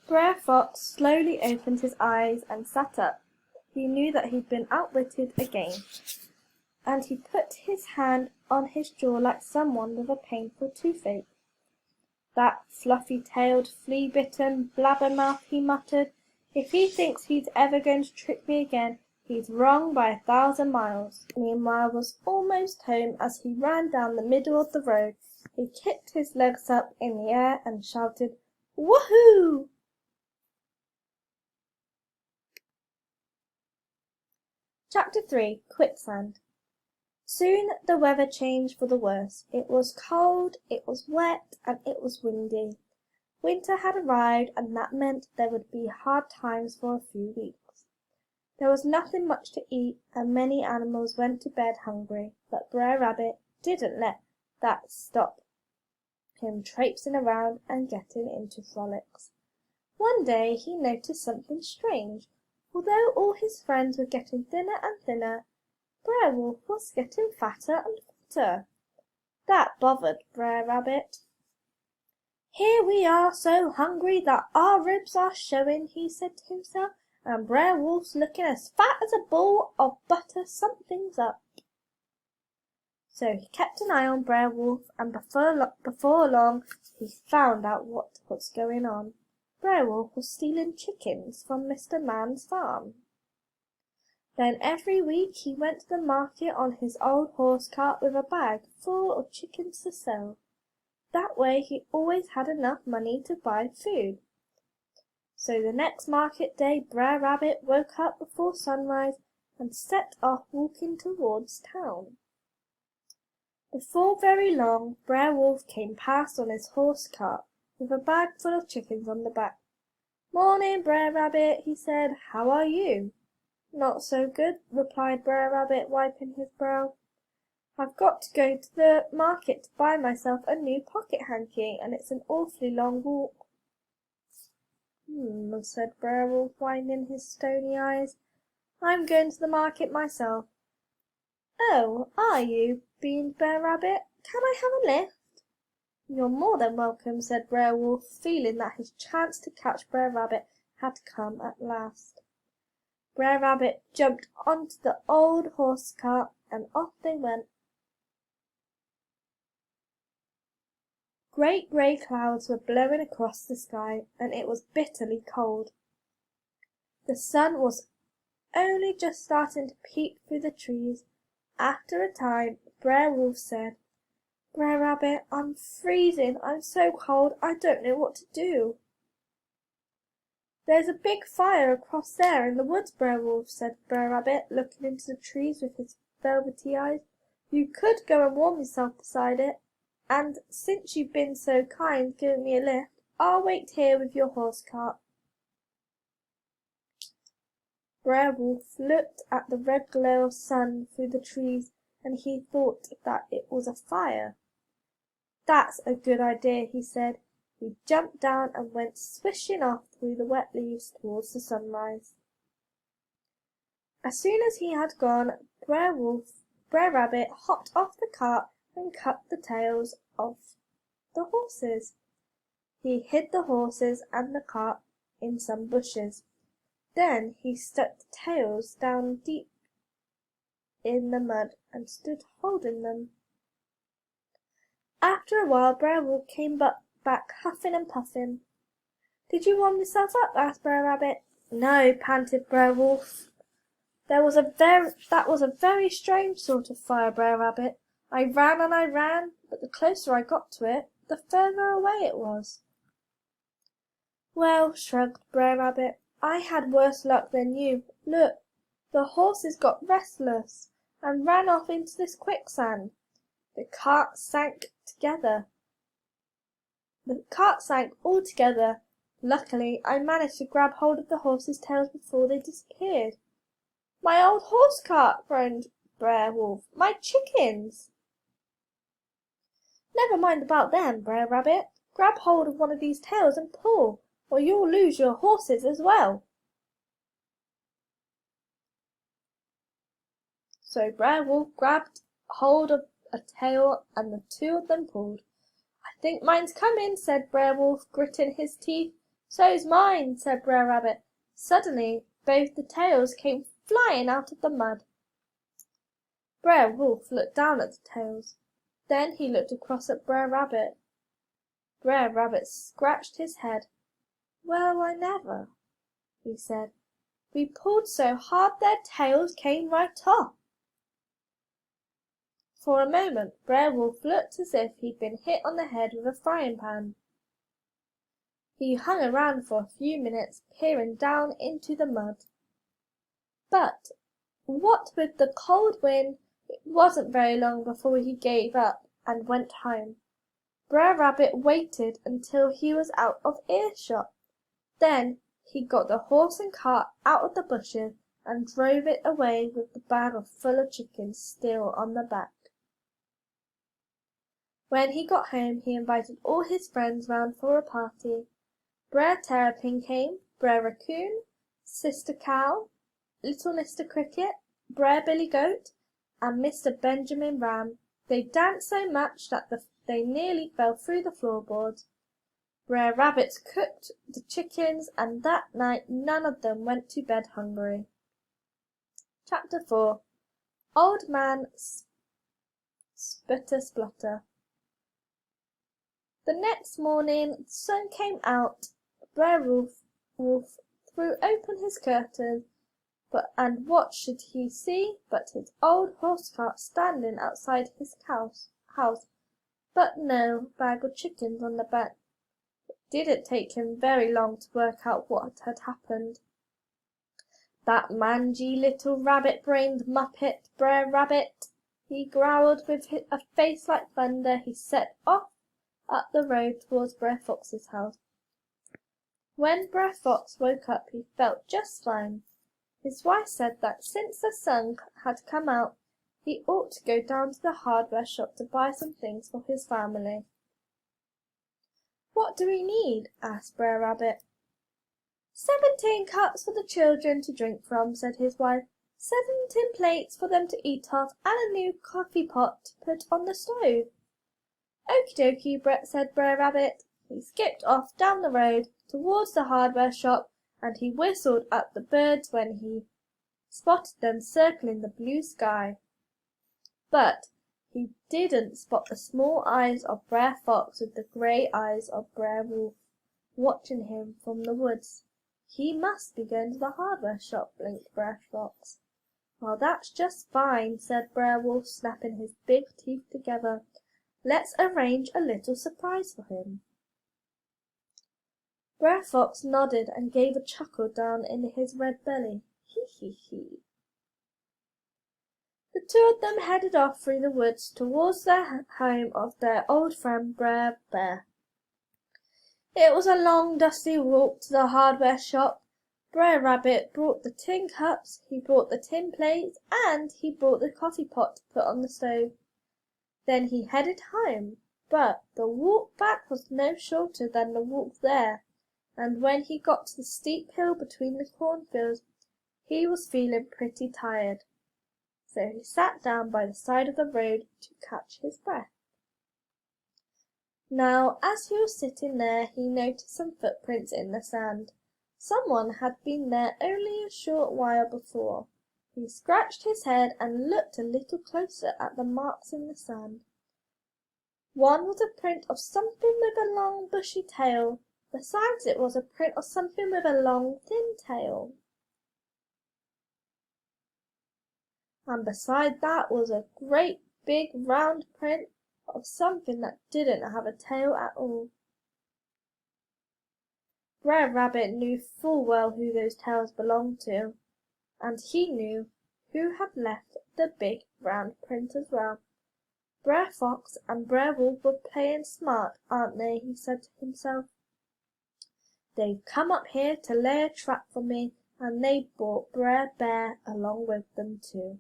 Brer Fox slowly opened his eyes and sat up. He knew that he'd been outwitted again, and he put his hand on his jaw like someone with a painful toothache. "That fluffy-tailed, flea-bitten blabbermouth," he muttered. "If he thinks he's ever going to trick me again, he's wrong by 1,000 miles." Meanwhile was almost home. As he ran down the middle of the road, he kicked his legs up in the air and shouted, "Woohoo!" Chapter 3. Quicksand. Soon the weather changed for the worse. It was cold, it was wet, and it was windy. Winter had arrived, and that meant there would be hard times for a few weeks. There was nothing much to eat, and many animals went to bed hungry, but Brer Rabbit didn't let that stop him traipsing around and getting into frolics. One day he noticed something strange. Although all his friends were getting thinner and thinner, Brer Wolf was getting fatter and fatter. That bothered Brer Rabbit. "Here we are so hungry that our ribs are showing," he said to himself, "and Brer Wolf's looking as fat as a ball of butter. Something's up." So he kept an eye on Brer Wolf, and before long he found out what was going on. Brer Wolf was stealing chickens from Mr. Man's farm. Then every week he went to the market on his old horse cart with a bag full of chickens to sell. That way he always had enough money to buy food. So the next market day Brer Rabbit woke up before sunrise and set off walking towards town. Before very long Brer Wolf came past on his horse cart with a bag full of chickens on the back. "Morning, Brer Rabbit," he said. "How are you?" "Not so good," replied Brer Rabbit, wiping his brow. "I've got to go to the market to buy myself a new pocket hanky, and it's an awfully long walk." Said Brer Wolf, winding his stony eyes. "I'm going to the market myself." "Oh, are you?" beamed Brer Rabbit. "Can I have a lift?" "You're more than welcome," said Brer Wolf, feeling that his chance to catch Brer Rabbit had come at last. Brer Rabbit jumped onto the old horse cart, and off they went. Great grey clouds were blowing across the sky, and it was bitterly cold. The sun was only just starting to peep through the trees. After a time Brer Wolf said, "Brer Rabbit, I'm freezing. I'm so cold I don't know what to do." "There's a big fire across there in the woods, Brer Wolf," said Brer Rabbit, looking into the trees with his velvety eyes. "You could go and warm yourself beside it, and since you've been so kind giving me a lift, I'll wait here with your horse cart." Brer Wolf looked at the red glow of sun through the trees, and he thought that it was a fire. "That's a good idea," he said. He jumped down and went swishing off through the wet leaves towards the sunrise. As soon as he had gone, Brer Rabbit hopped off the cart and cut the tails of the horses. He hid the horses and the cart in some bushes. Then he stuck the tails down deep in the mud and stood holding them. After a while Brer Wolf came back huffing and puffing. "Did you warm yourself up?" asked Brer Rabbit. "No," panted Brer Wolf. That was a very strange sort of fire, Brer Rabbit. I ran and I ran, but the closer I got to it, the further away it was." "Well," shrugged Brer Rabbit, "I had worse luck than you. Look, the horses got restless and ran off into this quicksand. The cart sank all together. Luckily, I managed to grab hold of the horses' tails before they disappeared." "My old horse cart!" groaned Brer Wolf. "My chickens!" "Never mind about them, Brer Rabbit. Grab hold of one of these tails and pull, or you'll lose your horses as well." So Brer Wolf grabbed hold of a tail and the two of them pulled. "I think mine's coming," said Brer Wolf, gritting his teeth. "So's mine," said Brer Rabbit. Suddenly both the tails came flying out of the mud. Brer Wolf looked down at the tails. Then he looked across at Brer Rabbit. Brer Rabbit scratched his head. "Well, I never," he said. "We pulled so hard their tails came right off." For a moment Brer Wolf looked as if he'd been hit on the head with a frying pan. He hung around for a few minutes, peering down into the mud. But what with the cold wind, it wasn't very long before he gave up and went home. Brer Rabbit waited until he was out of earshot. Then he got the horse and cart out of the bushes and drove it away with the bag full of chickens still on the back. When he got home he invited all his friends round for a party. Brer Terrapin came, Brer Raccoon, Sister Cow, little Mr. Cricket, Brer Billy Goat, and Mr. Benjamin Ram. They danced so much that they nearly fell through the floorboards. Brer Rabbit cooked the chickens, and that night none of them went to bed hungry. Chapter 4. Old Man Sputter Splutter. The next morning the sun came out. Brer Wolf threw open his curtains, and what should he see but his old horse cart standing outside his house, but no bag of chickens on the back. It didn't take him very long to work out what had happened. "That mangy little rabbit-brained muppet, Brer Rabbit!" he growled with a face like thunder. He set off up the road towards Brer Fox's house. When Brer Fox woke up he felt just fine. His wife said that since the sun had come out he ought to go down to the hardware shop to buy some things for his family. "What do we need?" asked Brer Rabbit. 17 cups for the children to drink from," said his wife. 7 tin plates for them to eat off, and a new coffee pot to put on the stove." "Okie dokie," said Brer Rabbit. He skipped off down the road towards the hardware shop, and he whistled at the birds when he spotted them circling the blue sky. But he didn't spot the small eyes of Brer Fox with the gray eyes of Brer Wolf watching him from the woods. "He must be going to the hardware shop," blinked Brer Fox. "Well, that's just fine," said Brer Wolf, snapping his big teeth together. "Let's arrange a little surprise for him." Brer Fox nodded and gave a chuckle down in his red belly. "Hee hee hee." The two of them headed off through the woods towards the home of their old friend Brer Bear. It was a long, dusty walk to the hardware shop. Brer Rabbit brought the tin cups, he brought the tin plates, and he brought the coffee pot to put on the stove. Then he headed home, but the walk back was no shorter than the walk there, and when he got to the steep hill between the cornfields, he was feeling pretty tired. So he sat down by the side of the road to catch his breath. Now, as he was sitting there, he noticed some footprints in the sand. Someone had been there only a short while before. He scratched his head and looked a little closer at the marks in the sand. One was a print of something with a long, bushy tail. Besides, it was a print of something with a long, thin tail. And beside that was a great big round print of something that didn't have a tail at all. Brer Rabbit knew full well who those tails belonged to, and he knew who had left the big round print as well. "Brer Fox and Brer Wolf were playing smart, aren't they?" he said to himself. "They've come up here to lay a trap for me, and they brought Brer Bear along with them too.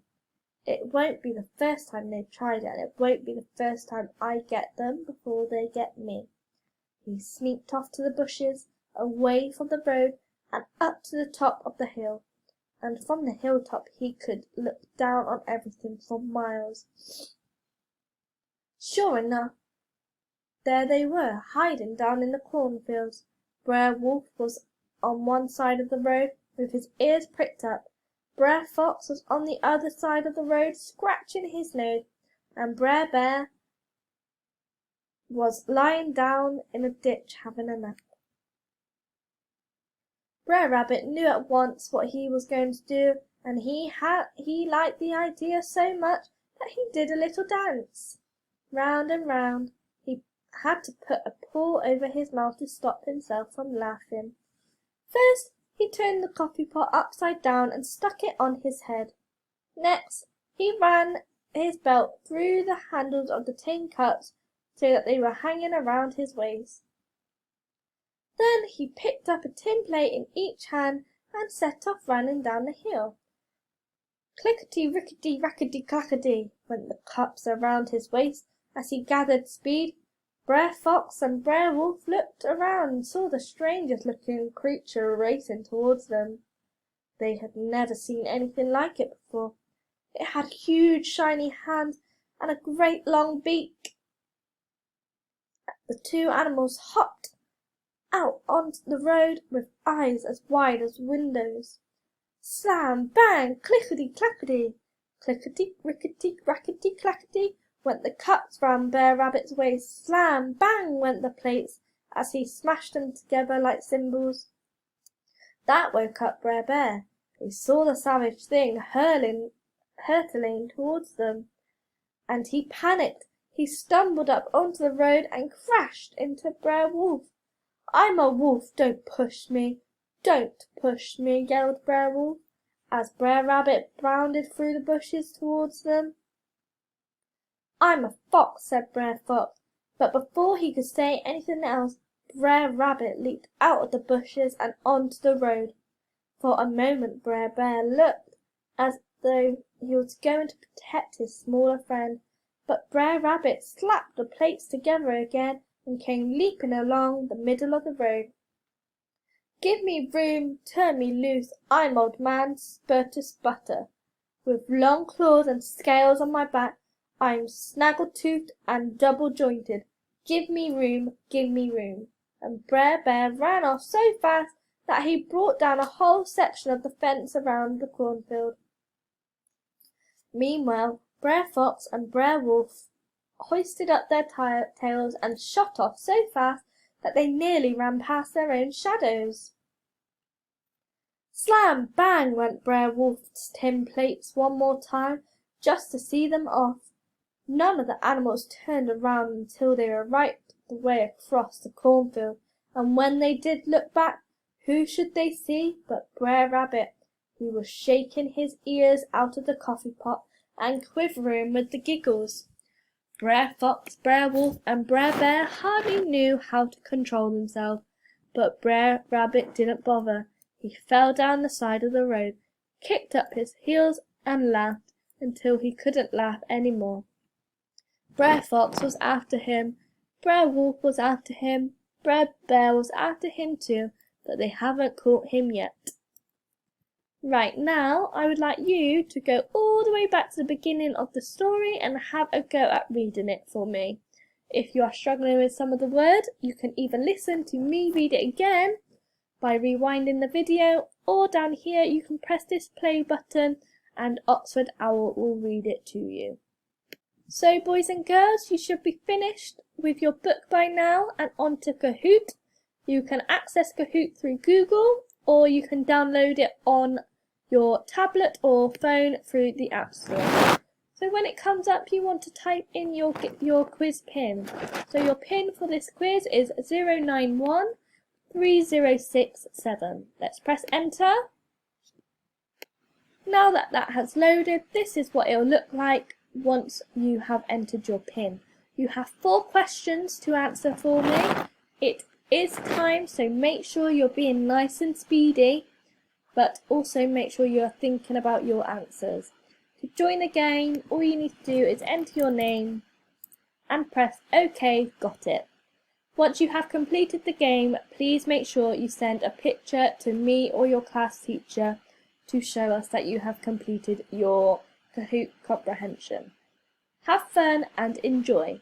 It won't be the first time they've tried it, and it won't be the first time I get them before they get me." He sneaked off to the bushes, away from the road, and up to the top of the hill, and from the hilltop he could look down on everything for miles. Sure enough, there they were, hiding down in the cornfields. Brer Wolf was on one side of the road with his ears pricked up. Brer Fox was on the other side of the road scratching his nose, and Brer Bear was lying down in a ditch having a nap. Brer Rabbit knew at once what he was going to do, and he liked the idea so much that he did a little dance. Round and round. He had to put a paw over his mouth to stop himself from laughing. First, he turned the coffee pot upside down and stuck it on his head. Next, he ran his belt through the handles of the tin cups so that they were hanging around his waist. Then he picked up a tin plate in each hand and set off running down the hill. Clickety, rickety, rackety, clackety went the cups around his waist as he gathered speed. Brer Fox and Brer Wolf looked around and saw the strangest looking creature racing towards them. They had never seen anything like it before. It had huge shiny hands and a great long beak. The two animals hopped out onto the road with eyes as wide as windows. Slam, bang, clickety, clackety, clickety, rickety, rackety, clackety went the cups round Brer Rabbit's waist. Slam, bang went the plates as he smashed them together like cymbals. That woke up Brer Bear. He saw the savage thing hurtling towards them, and he panicked. He stumbled up onto the road and crashed into Brer Wolf. "I'm a wolf, don't push me! Don't push me!" yelled Brer Wolf, as Brer Rabbit bounded through the bushes towards them. "I'm a fox," said Brer Fox, but before he could say anything else, Brer Rabbit leaped out of the bushes and onto the road. For a moment Brer Bear looked as though he was going to protect his smaller friend, but Brer Rabbit slapped the plates together again and came leaping along the middle of the road. "Give me room, turn me loose, I'm Old Man Sputter. With long claws and scales on my back, I'm snaggle-toothed and double-jointed. Give me room, give me room." And Brer Bear ran off so fast that he brought down a whole section of the fence around the cornfield. Meanwhile, Brer Fox and Brer Wolf hoisted up their tails and shot off so fast that they nearly ran past their own shadows. Slam, bang went Brer Wolf's tin plates one more time, just to see them off. None of the animals turned around until they were right the way across the cornfield, and when they did look back, who should they see but Brer Rabbit, who was shaking his ears out of the coffee pot and quivering with the giggles. Brer Fox, Brer Wolf, and Brer Bear hardly knew how to control themselves, but Brer Rabbit didn't bother. He fell down the side of the road, kicked up his heels, and laughed until he couldn't laugh any more. Brer Fox was after him, Brer Wolf was after him, Brer Bear was after him too, but they haven't caught him yet. Right now, I would like you to go all the way back to the beginning of the story and have a go at reading it for me. If you are struggling with some of the words, you can either listen to me read it again by rewinding the video, or down here you can press this play button and Oxford Owl will read it to you. So boys and girls, you should be finished with your book by now and onto Kahoot. You can access Kahoot through Google, or you can download it on your tablet or phone through the App Store. So when it comes up, you want to type in your quiz pin. So your pin for this quiz is 09130667. Let's press enter. Now that has loaded, this is what it'll look like once you have entered your pin. You have 4 questions to answer for me. It is time, so make sure you're being nice and speedy, but also make sure you're thinking about your answers. To join the game, all you need to do is enter your name and press OK, got it. Once you have completed the game, please make sure you send a picture to me or your class teacher to show us that you have completed your Kahoot comprehension. Have fun and enjoy!